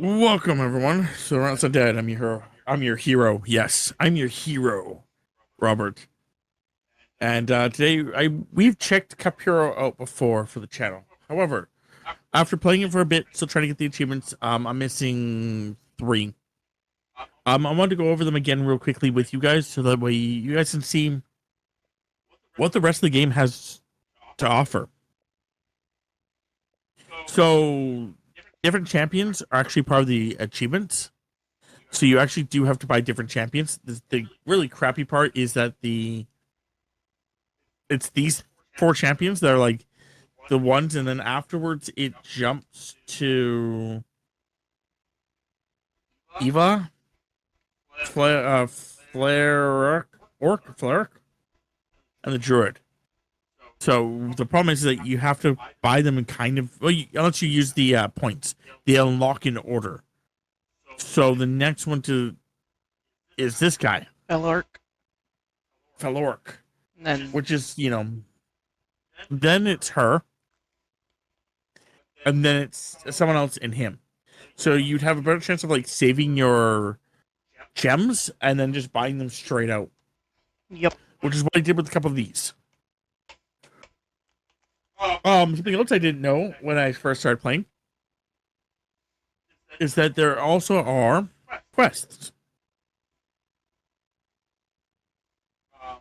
Welcome everyone. So TheRelentlessUndead. I'm your hero. I'm your hero. Yes, I'm your hero, Robert. And today we've checked Cup Hero out before for the channel. However, after playing it for a bit, still trying to get the achievements, I'm missing 3. I wanted to go over them again real quickly with you guys so that way you guys can see what the rest of the game has to offer. So different champions are actually part of the achievements. So you actually do have to buy different champions. The really crappy part is that it's these 4 champions that are like the ones, and then afterwards it jumps to Eva, Flare, and the Druid. So the problem is that you have to buy them in kind of unless you use the points, they unlock in order. So the next one to is this guy, Felork. And then, which is then it's her, and then it's someone else in him. So you'd have a better chance of like saving your gems and then just buying them straight out. Yep. Which is what I did with a couple of these. Something else I didn't know when I first started playing is that there also are quests.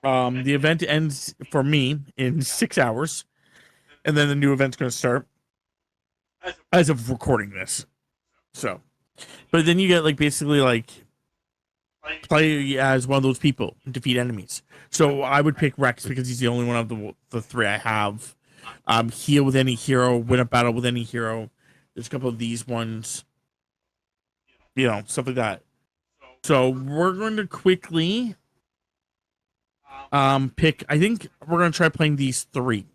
The event ends for me in 6 hours, and then the new event's going to start as of recording this. So, but then you get like basically like play as one of those people and defeat enemies. So I would pick Rex because he's the only one of the 3 I have. Heal with any hero, win a battle with any hero. There's a couple of these ones, stuff like that. So we're going to quickly pick. I think we're going to try playing these 3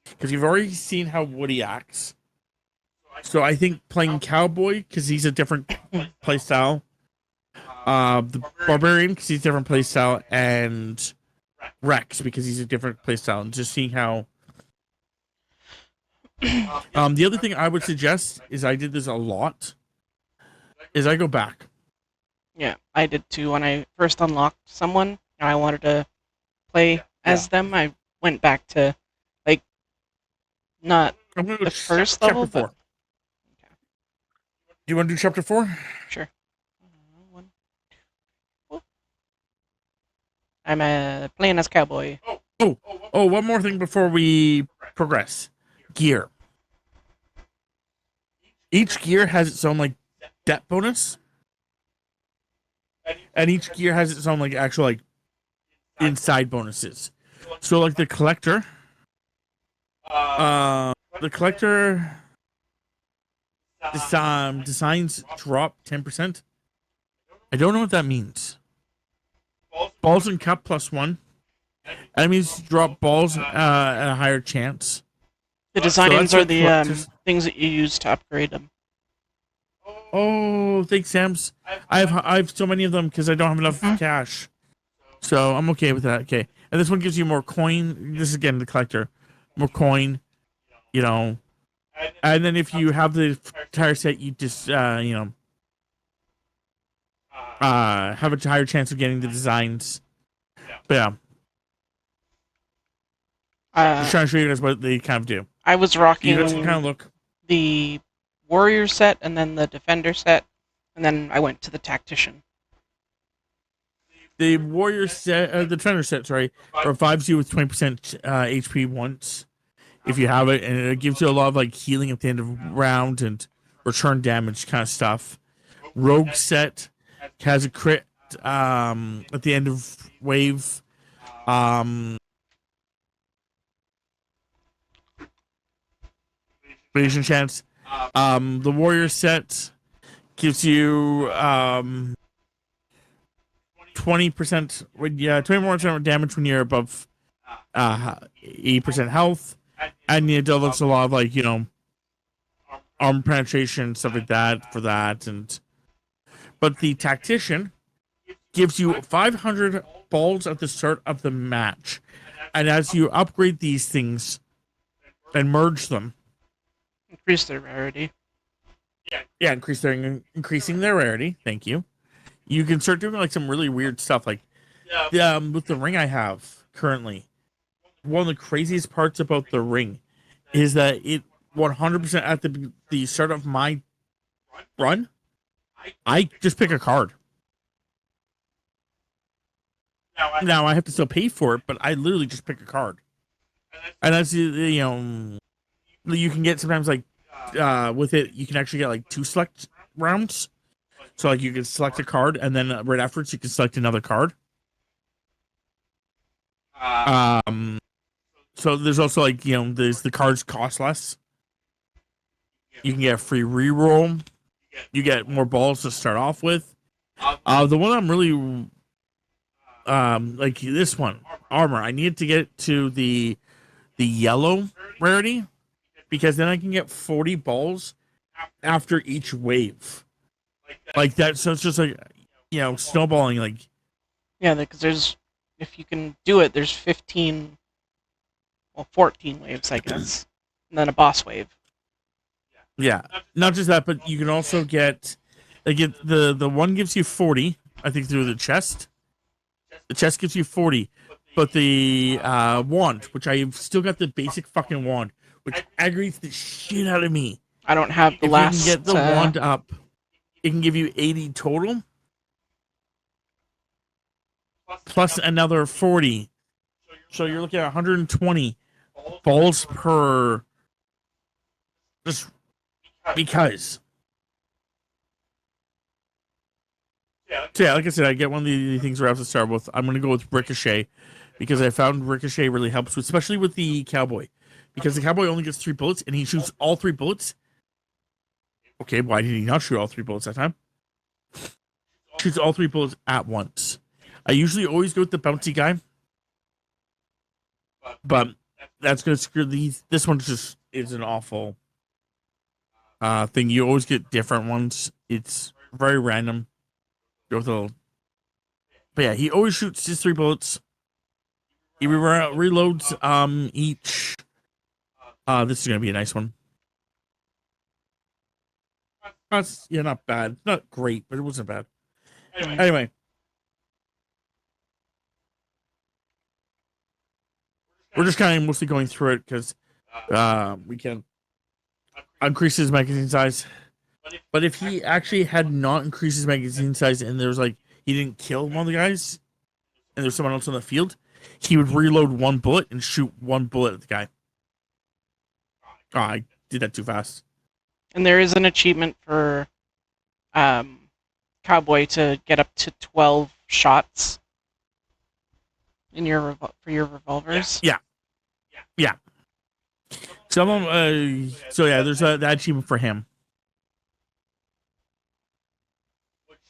because you've already seen how Woody acts. So I think playing Cowboy because he's a different playstyle. The Barbarian because he's a different playstyle, and Rex because he's a different playstyle. And just seeing how. The other thing I would suggest is I did this a lot. Is I go back. Yeah, I did too. When I first unlocked someone and I wanted to play as them, I went back to like not the first level, chapter 4. But okay. Do you want to do chapter 4? Sure. I'm playing as Cowboy. Oh! One more thing before we progress. Gear. Each gear has its own like depth bonus, and each gear has its own like actual like inside bonuses. So like the collector, designs drop 10%. I don't know what that means. Balls and cup +1. Enemies drop balls at a higher chance. The designs are the things that you use to upgrade them. Oh, thanks, Sams. I have so many of them because I don't have enough cash. So I'm okay with that. Okay. And this one gives you more coin. This is again the collector. More coin, And then if you have the entire set, you just have a higher chance of getting the designs. But yeah. Just trying to show you guys what they kind of do. I was rocking kind of look. The warrior set and then the defender set, and then I went to the tactician. The warrior set, the defender set, sorry, revives you with 20% HP once if you have it, and it gives you a lot of like healing at the end of round and return damage kind of stuff. Rogue set has a crit at the end of wave. Evasion chance. The warrior set gives you 20%, 21% damage when you're above 80% health, and it develops a lot of like armor penetration, stuff like that for that. But the tactician gives you 500 balls at the start of the match, and as you upgrade these things and merge them, increase their rarity. Yeah, increasing their rarity. Thank you. You can start doing like some really weird stuff, like with the ring I have currently. One of the craziest parts about the ring is that it 100% at the start of my run, I just pick a card. Now I have to still pay for it, but I literally just pick a card, and that's you can get sometimes like with it you can actually get like 2 select rounds. So like you can select a card, and then right afterwards you can select another card. So there's also like there's the cards cost less. You can get a free reroll. You get more balls to start off with. The one I'm really like this one armor. I need to get to the yellow rarity because then I can get 40 balls after each wave. Like that, so it's just like snowballing. Like Yeah, because if you can do it, there's 15, well, 14 waves, I guess, and then a boss wave. Yeah, not just that, but you can also get the one gives you 40. I think through the chest. The chest gives you 40, but the wand, which I've still got the basic fucking wand, which aggravates the shit out of me. I don't have the if last. If you can get the wand up, it can give you 80 total, plus another 40. So you're looking at 120 balls per. Just because. So yeah, like I said, I get one of the things we're have to start with. I'm going to go with Ricochet because I found Ricochet really helps, especially with the cowboy, because the cowboy only gets 3 bullets and he shoots all 3 bullets. Okay, why did he not shoot all 3 bullets that time? Shoots all 3 bullets at once. I usually always go with the bouncy guy, but that's going to screw these. This one just is an awful thing. You always get different ones. It's very random. Go with a, but yeah, he always shoots his 3 bullets. He reloads each. This is gonna be a nice one. That's not bad, not great, but it wasn't bad. Anyway, we're just kind of mostly going through it because we can increase his magazine size. But if he actually had not increased his magazine size and there was like he didn't kill one of the guys and there's someone else on the field, he would reload 1 bullet and shoot 1 bullet at the guy. Oh, I did that too fast. And there is an achievement for Cowboy to get up to 12 shots in for your revolvers. Yeah. Some of them, so yeah, there's that achievement for him,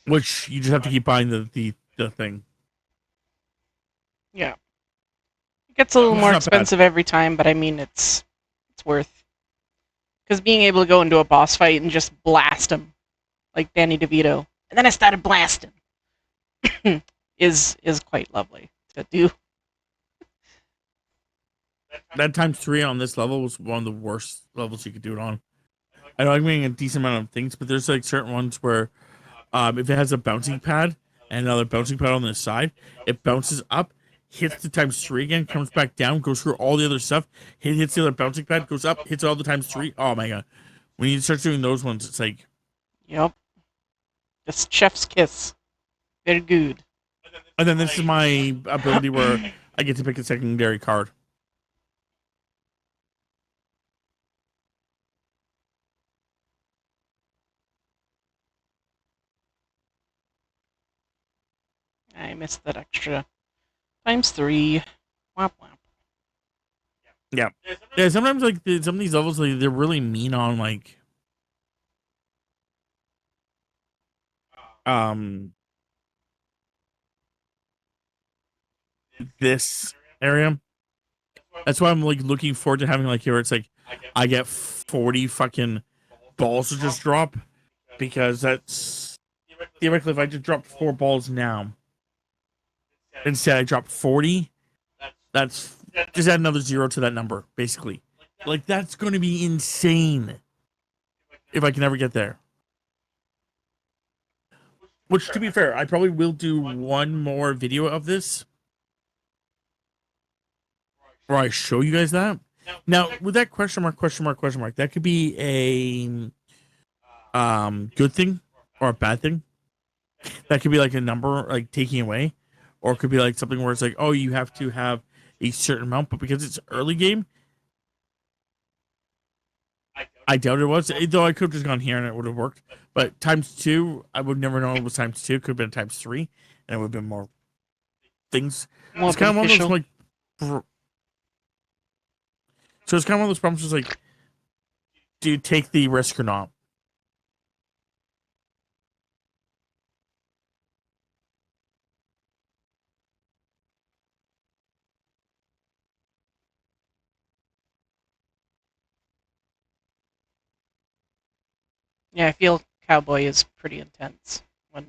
which you just have to keep buying the thing. Yeah, it gets a little more expensive every time, but I mean it's worth. Because being able to go into a boss fight and just blast him, like Danny DeVito, and then I started blasting, is quite lovely to do. That ×3 on this level was one of the worst levels you could do it on. I know I'm getting a decent amount of things, but there's like certain ones where if it has a bouncing pad and another bouncing pad on the side, it bounces up, hits the ×3 again, comes back down, goes through all the other stuff, hits the other bouncing pad, goes up, hits all the ×3. Oh my god. When you start doing those ones, it's like... Yep. Just chef's kiss. Very good. And then this is my ability where I get to pick a secondary card. I missed that extra ×3. Womp womp. Yeah. Sometimes like some of these levels, like, they're really mean on like this area. That's why I'm like looking forward to having like here. It's like I get 40 fucking balls to just drop, because that's theoretically if I just dropped 4 balls now, instead I dropped 40. That's just add another 0 to that number, basically. Like that's going to be insane if I can ever get there. Which, to be fair, I probably will do one more video of this where I show you guys that. Now, with that question mark, that could be a good thing or a bad thing. That could be like a number, like taking away, or it could be like something where it's like, oh, you have to have a certain amount, but because it's early game, I doubt it was. Though I could have just gone here and it would have worked. But ×2, I would never know it was ×2. Could have been ×3, and it would have been more things. More It's kind of one of those beneficial. like. So it's kind of one of those problems. Just like, do you take the risk or not? Yeah, I feel Cowboy is pretty intense when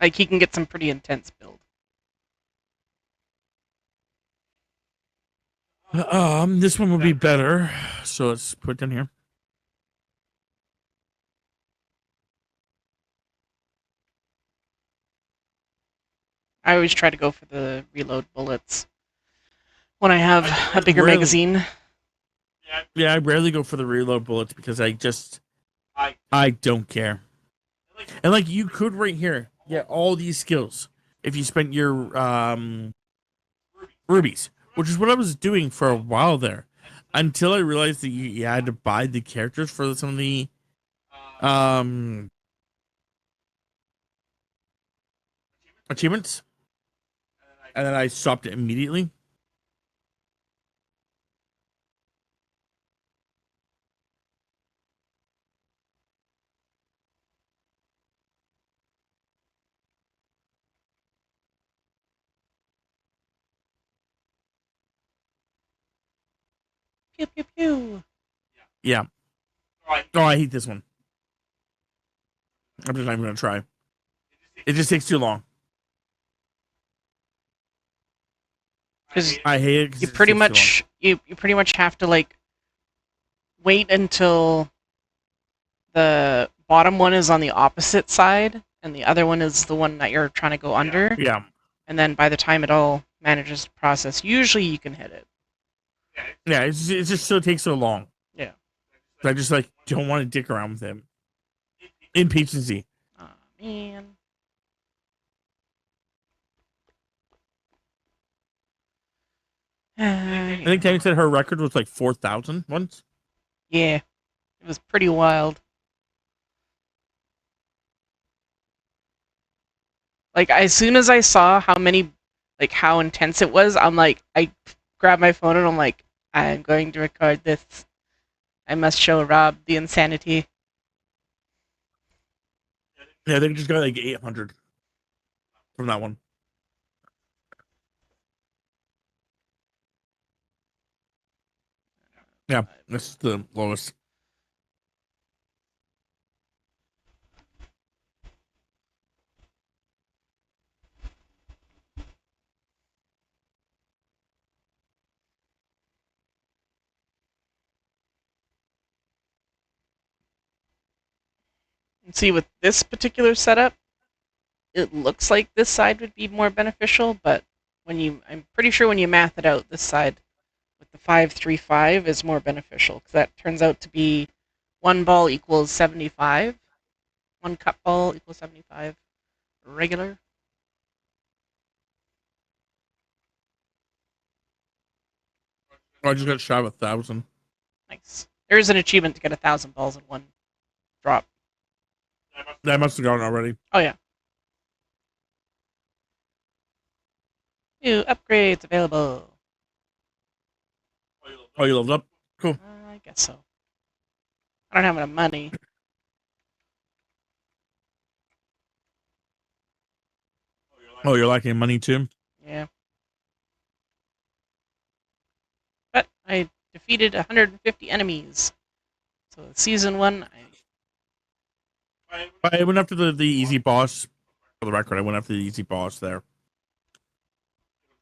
like he can get some pretty intense build. This one will be better. So let's put it down here. I always try to go for the reload bullets when I have a bigger magazine. Yeah, I rarely go for the reload bullets because I don't care. And like you could right here get all these skills if you spent your rubies, which is what I was doing for a while there, until I realized that you had to buy the characters for some of the achievements, and then I stopped it immediately. Pew pew pew. Yeah. Oh, I hate this one. I'm just not even gonna try. It just takes too long. Because I hate it. 'Cause you it pretty takes too much you pretty much have to like wait until the bottom one is on the opposite side and the other one is the one that you're trying to go under. long. Yeah. And then by the time it all manages to process, usually you can hit it. Yeah. It just so takes so long. Yeah. I just like don't want to dick around with him. Impatiency. Oh man. I think Tammy said her record was like 4,000 once. Yeah, it was pretty wild. Like as soon as I saw how many, like how intense it was, I'm like, I grabbed my phone and I'm like, I'm going to record this. I must show Rob the insanity. Yeah, they just got like 800 from that one. Yeah, that's the lowest. And see, with this particular setup, it looks like this side would be more beneficial, but I'm pretty sure when you math it out, this side with the 5-3-5 is more beneficial because that turns out to be one ball equals 75, one cup ball equals 75 regular. I just got shy of 1,000. Nice. There is an achievement to get 1,000 balls in one drop. That must have gone already. Oh yeah. New upgrades available. Oh, you leveled up? Cool. I guess so. I don't have enough money. Oh, you're lacking money too? Yeah. But I defeated 150 enemies. So season 1, I went after the easy boss. For the record, I went after the easy boss there.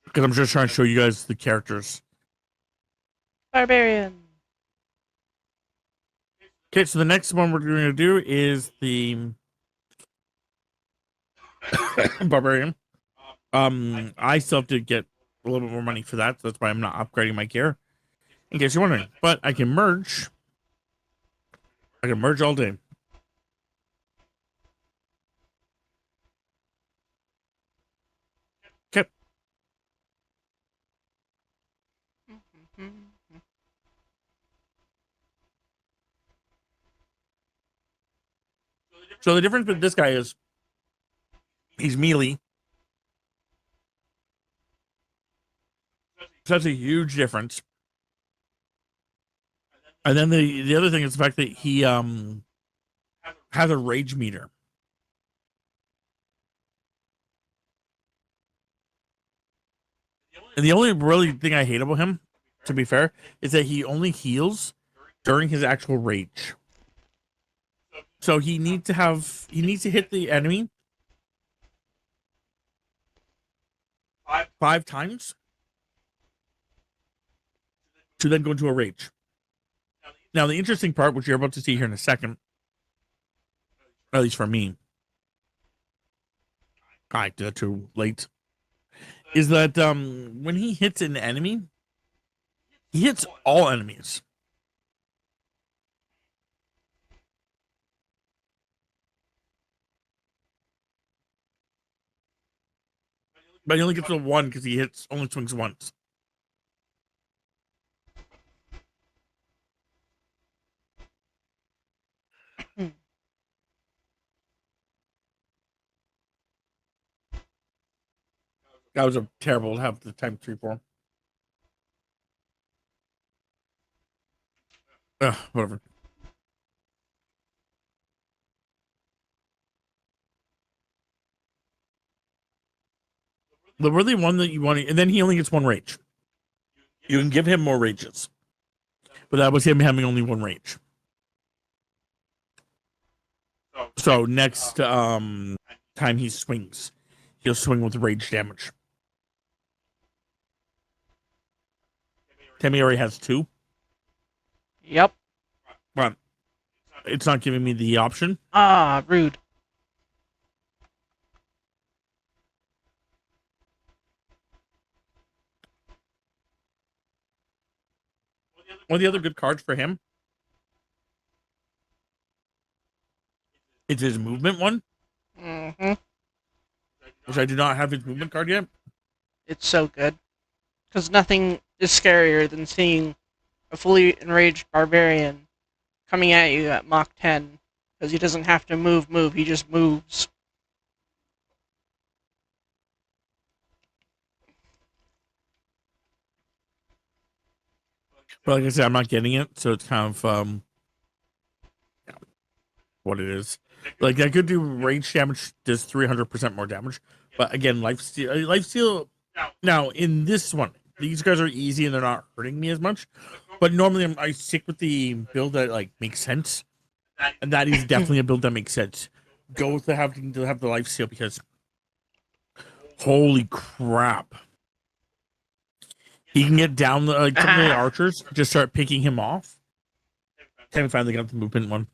Because I'm just trying to show you guys the characters. Barbarian. Okay, so the next one we're going to do is the Barbarian. I still have to get a little bit more money for that, so that's why I'm not upgrading my gear. In case you're wondering, but I can merge. I can merge all day. Okay. So the difference with this guy is he's melee. So that's a huge difference. And then the other thing is the fact that he has a rage meter. And the only really thing I hate about him, to be fair, is that he only heals during his actual rage. So he needs to hit the enemy 5 times to then go into a rage. Now the interesting part, which you're about to see here in a second, at least for me, I did that too late, is that when he hits an enemy, he hits all enemies. But he only gets to 1 because he only swings once. That was a terrible to have the time 3 for. Whatever. The really one that you want to, and then he only gets 1 rage. You can give him more rages, but that was him having only 1 rage. So next time he swings, he'll swing with rage damage. Tammy already has 2. Yep. But it's not giving me the option. Ah, rude. One of the other good cards for him is his movement one, which I do not have his movement card yet. It's so good. Because nothing is scarier than seeing a fully enraged barbarian coming at you at Mach 10. Because he doesn't have to move, he just moves. But like I said, I'm not getting it, so it's kind of what it is. Like I could do range damage, does 300% more damage, but again, lifesteal. Now in this one, these guys are easy and they're not hurting me as much. But normally I stick with the build that like makes sense, and that is definitely a build that makes sense. Go with having to have the lifesteal because holy crap. He can get down like some of the archers just start picking him off. Tammy finally got the movement one.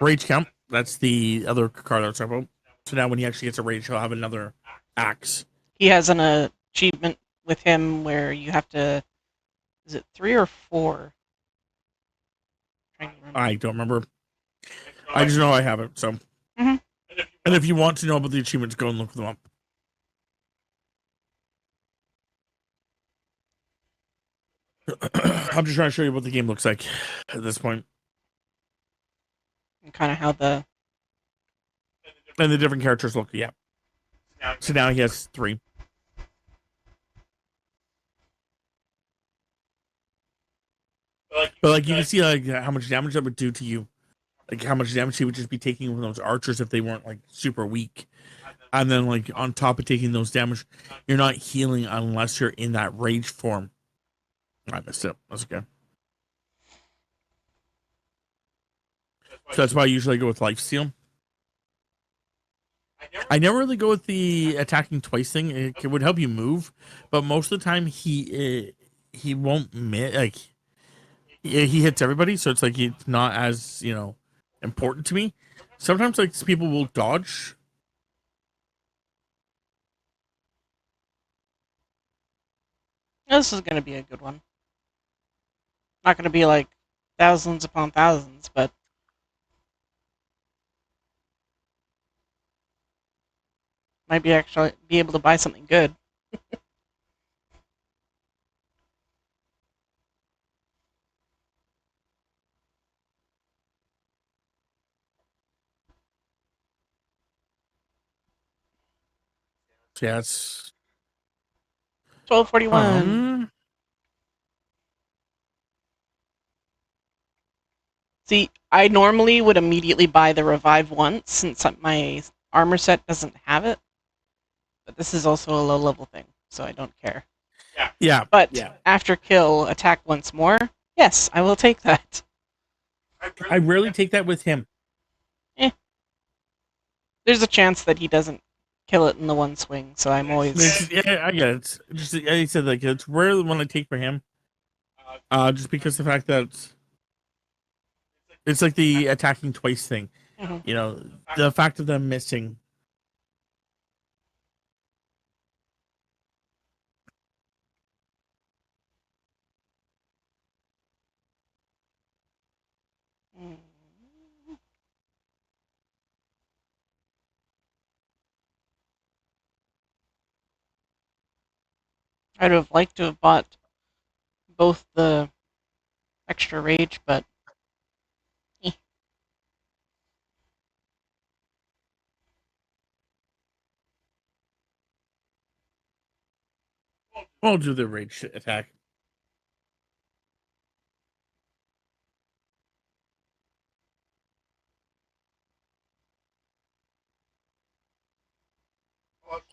Rage count. That's the other card I was talking about. So now when he actually gets a rage, he'll have another axe. He has an achievement with him where you have to. Is it 3 or 4? I don't remember. I just know I have it. So, and if you want to know about the achievements, go and look them up. I'm just trying to show you what the game looks like at this point. And kind of how the different characters look. Yeah. So now he has 3. But like you can see like how much damage that would do to you. Like how much damage he would just be taking from those archers if they weren't like super weak. And then like on top of taking those damage, you're not healing unless you're in that rage form. I missed it. That's okay. So that's why I usually go with lifesteal. I never really go with the attacking twice thing. It would help you move, but most of the time he won't miss. Like he hits everybody, so it's like it's not as important to me. Sometimes like people will dodge. This is going to be a good one. Not going to be like thousands upon thousands, but might be actually be able to buy something good. Yeah, it's 1241. See, I normally would immediately buy the revive once since my armor set doesn't have it. But this is also a low level thing, so I don't care. yeah. But after kill, attack once more. Yes, I will take that. I rarely take that with him. There's a chance that he doesn't kill it in the one swing, so I'm always. Yeah, I get it. It's just like I said, like it's rare the one I take for him. Just because the fact that it's like the attacking twice thing. Mhm. The fact of them missing. Mm. I'd have liked to have bought both the extra rage, but I'll do the rage attack.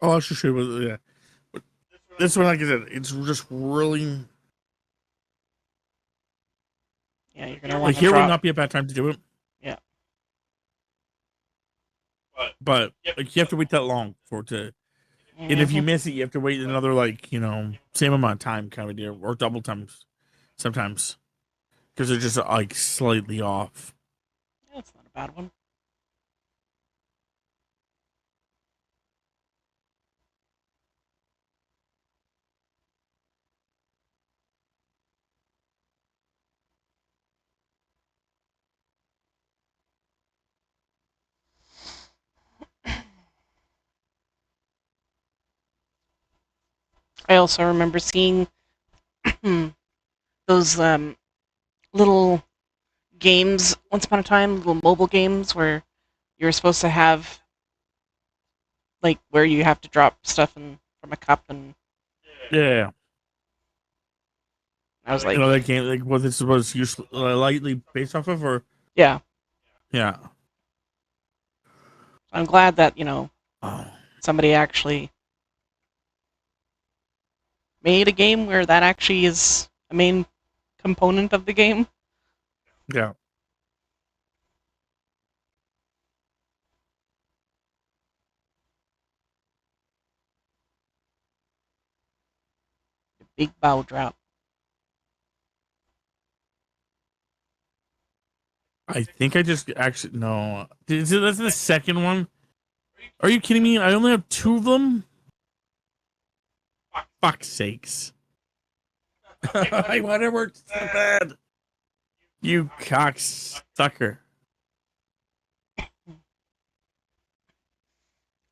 Oh, I'll show you. Yeah. But this one, like I said, it's just really. yeah, you're gonna Like want to here would drop. not be a bad time to do it. Yeah. But like you have to wait that long for it to. And if you miss it, you have to wait another same amount of time, kind of deal, or double times sometimes because they're just like slightly off. That's not a bad one. I also remember seeing those little games once upon a time, little mobile games where you're supposed to have like where you have to drop stuff from a cup, and Yeah, I was like, that game, like what this was usually lightly based off of, or yeah. yeah. I'm glad that Oh, somebody actually made a game where that actually is a main component of the game. yeah. Big bow drop. I think I just actually no. That's the second one. Are you kidding me? I only have two of them. Fuck's sakes! I want to work so bad. You cocksucker.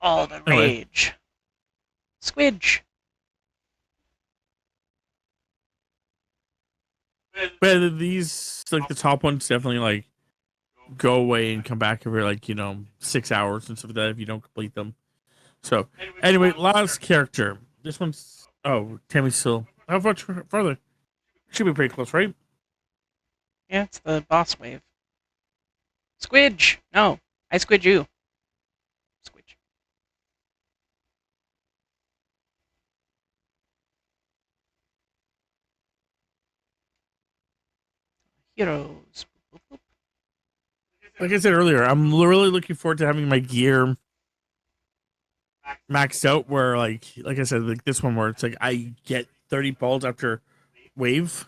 All the Anyway. rage. Squidge. But these, like the top ones, definitely like go away and come back every 6 hours and stuff like that if you don't complete them. So anyway, last character. This one's Tammy's still how much further? Should be pretty close, right? Yeah, it's the boss wave. Squidge. No, I squid you. Squidge. Heroes. Like I said earlier, I'm really looking forward to having my gear maxed out. Where like I said, like this one where it's like I get 30 balls after wave.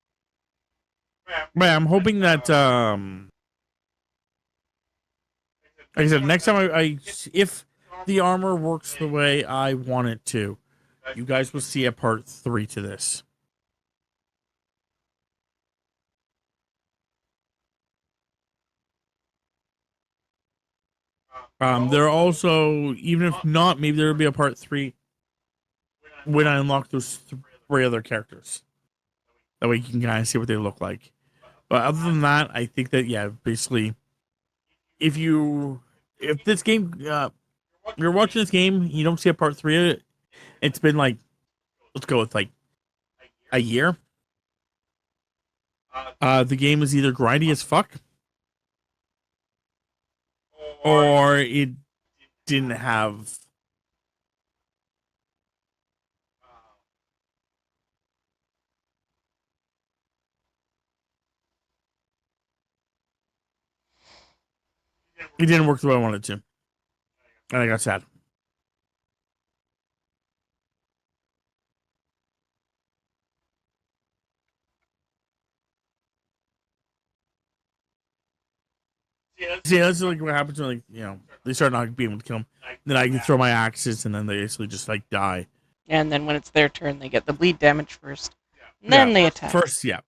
But I'm hoping that like I said, next time I if the armor works the way I want it to, you guys will see a part 3 to this. There are also, even if not, maybe there will be a part 3 when I unlock those 3 other characters. That way you can kind of see what they look like. But other than that, I think that, yeah, basically, if this game, you're watching this game, you don't see a part 3 of it, it's been like, let's go with like a year. The game is either grindy as fuck, or it didn't have it didn't work the way I wanted to, and I got sad. See, that's like what happens when, like, they start not being able to kill them. Then I can throw my axes, and then they basically just like die. And then when it's their turn, they get the bleed damage first. And then they attack. First, yeah.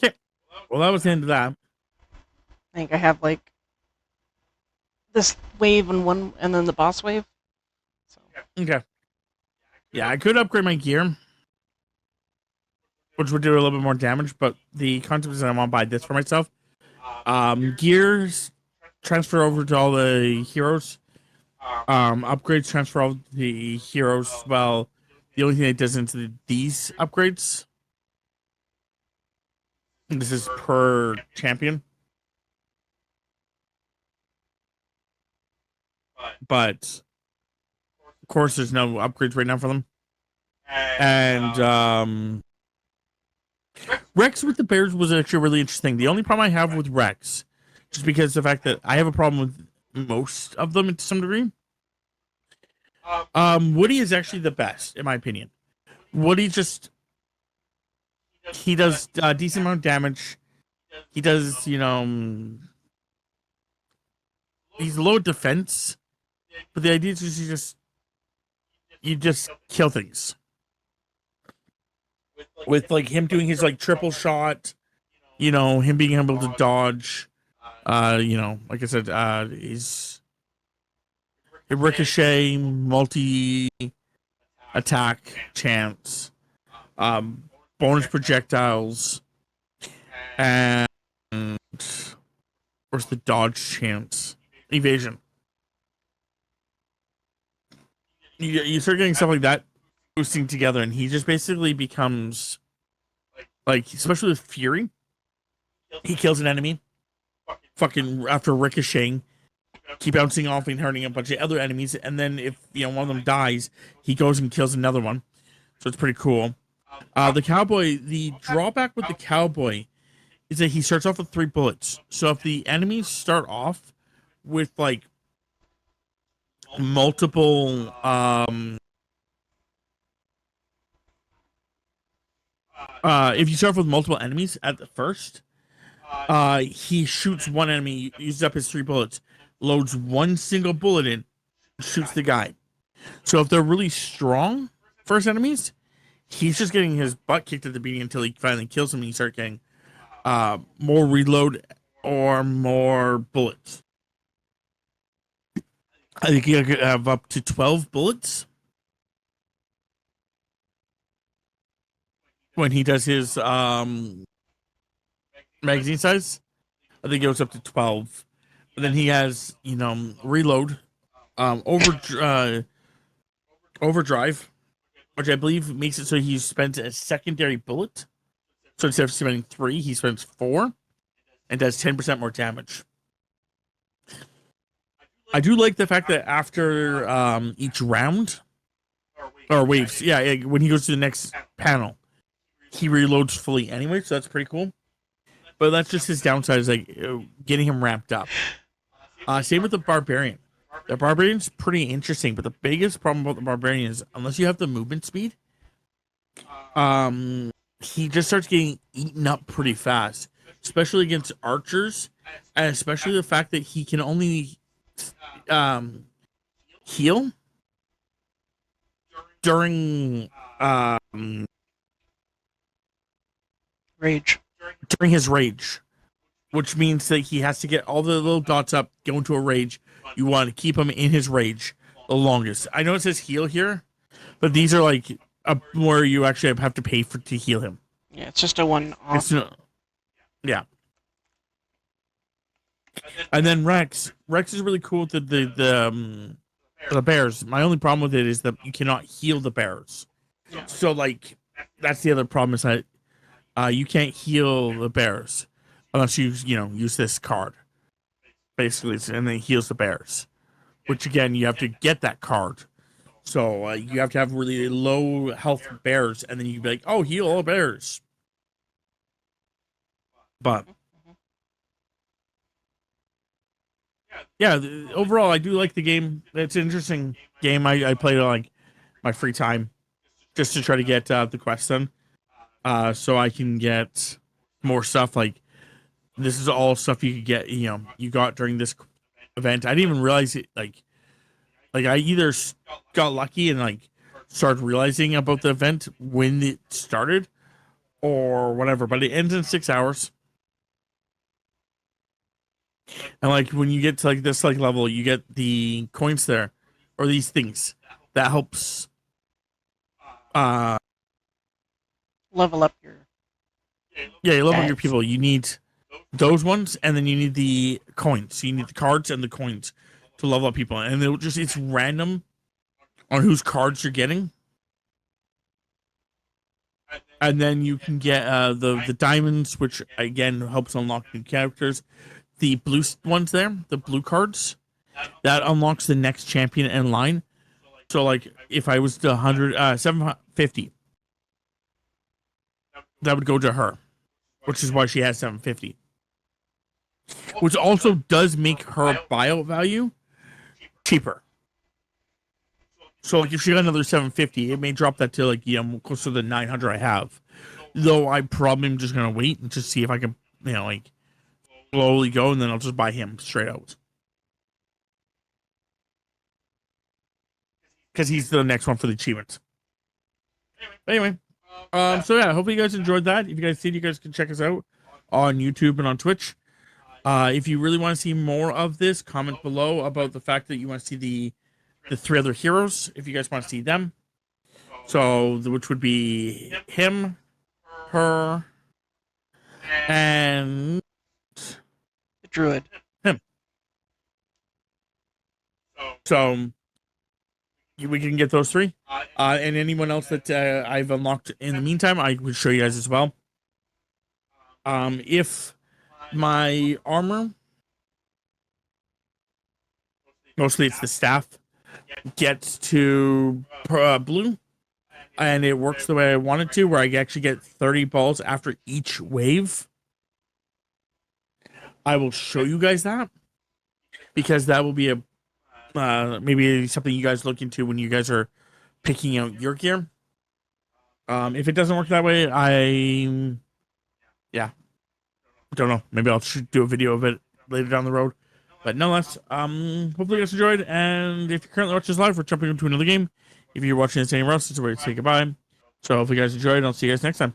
Okay. Well, that was the end of that. I think I have like this wave and one, and then the boss wave. So. Okay. Yeah, I could upgrade my gear, which would do a little bit more damage, but the concept is that I want to buy this for myself. Gears transfer over to all the heroes. Upgrades transfer all the heroes. Well, the only thing that does into these upgrades. This is per champion. But of course, there's no upgrades right now for them. And Rex with the bears was actually really interesting. The only problem I have with Rex, just because the fact that I have a problem with most of them to some degree. Woody is actually the best, in my opinion. Woody he does a decent amount of damage. He does, he's low defense, but the idea is you just kill things. With like him doing his like triple shot, him being able to dodge, like I said, he's a ricochet, multi attack chance, bonus projectiles, and where's the dodge chance? Evasion. You start getting stuff like that boosting together, and he just basically becomes like, especially with Fury, he kills an enemy, fucking after ricocheting, keep bouncing off and hurting a bunch of other enemies, and then if one of them dies, he goes and kills another one. So it's pretty cool. The cowboy, the drawback with the cowboy is that he starts off with 3 bullets. So if the enemies start off with like multiple if you start off with multiple enemies at the first, he shoots one enemy, uses up his 3 bullets, loads one single bullet in, shoots the guy. So if they're really strong first enemies, he's just getting his butt kicked at the beginning until he finally kills him and you start getting more reload or more bullets. I think you could have up to 12 bullets when he does his magazine size. I think it goes up to 12. But then he has, reload, overdrive, which I believe makes it so he spends a secondary bullet. So instead of spending 3, he spends 4 and does 10% more damage. I do like the fact that after each round, or waves, yeah, when he goes to the next panel, he reloads fully anyway, so that's pretty cool. But that's just his downside, is like getting him ramped up. Same with the Barbarian. The Barbarian's pretty interesting, but the biggest problem about the Barbarian is unless you have the movement speed, he just starts getting eaten up pretty fast, especially against archers, and especially the fact that he can only heal during Rage. during his rage, which means that he has to get all the little dots up, go into a rage. You want to keep him in his rage the longest. I know it says heal here, but these are like where you actually have to pay to heal him. Yeah, it's just a one-off. Yeah. And then Rex is really cool with the bears. My only problem with it is that you cannot heal the bears. Yeah. So like that's the other problem, is that you can't heal the bears unless you use this card, basically, and then it heals the bears. Which again, you have to get that card. So you have to have really low health bears, and then you can be like, oh, heal all bears. But yeah, overall, I do like the game. It's an interesting game. I played it on like my free time just to try to get the quest done, so I can get more stuff. Like this is all stuff you could get. You got during this event. I didn't even realize it. Like I either got lucky and like started realizing about the event when it started, or whatever. But it ends in 6 hours. And like when you get to like this like level, you get the coins there, or these things that helps level up your. Yeah, you level up your people. You need those ones, and then you need the coins. So you need the cards and the coins to level up people, and it's random on whose cards you're getting. And then you can get the diamonds, which again helps unlock new characters. The blue ones there, the blue cards, that unlocks the next champion in line. So like if I was to 750, that would go to her, which is why she has 750. Which also does make her buyout value cheaper. So like if she got another 750, it may drop that to like close to the 900 I have. Though I probably am just gonna wait and just see if I can like slowly go, and then I'll just buy him straight out. Because he's the next one for the achievements. Anyway, so yeah, hopefully you guys enjoyed that. If you guys did, you guys can check us out on YouTube and on Twitch. If you really want to see more of this, comment below about the fact that you want to see the 3 other heroes, if you guys want to see them. So, which would be him, her, and the druid. Him. So we can get those 3, and anyone else that I've unlocked in the meantime, I would show you guys as well. If my armor, mostly it's the staff, gets to blue, and it works the way I want it to, where I actually get 30 balls after each wave, I will show you guys that, because that will be a maybe something you guys look into when you guys are picking out your gear. If it doesn't work that way, don't know. Maybe I'll do a video of it later down the road. But nonetheless, hopefully you guys enjoyed. And if you're currently watching this live, we're jumping into another game. If you're watching this anywhere else, it's a way to say goodbye. So hopefully you guys enjoyed, and I'll see you guys next time.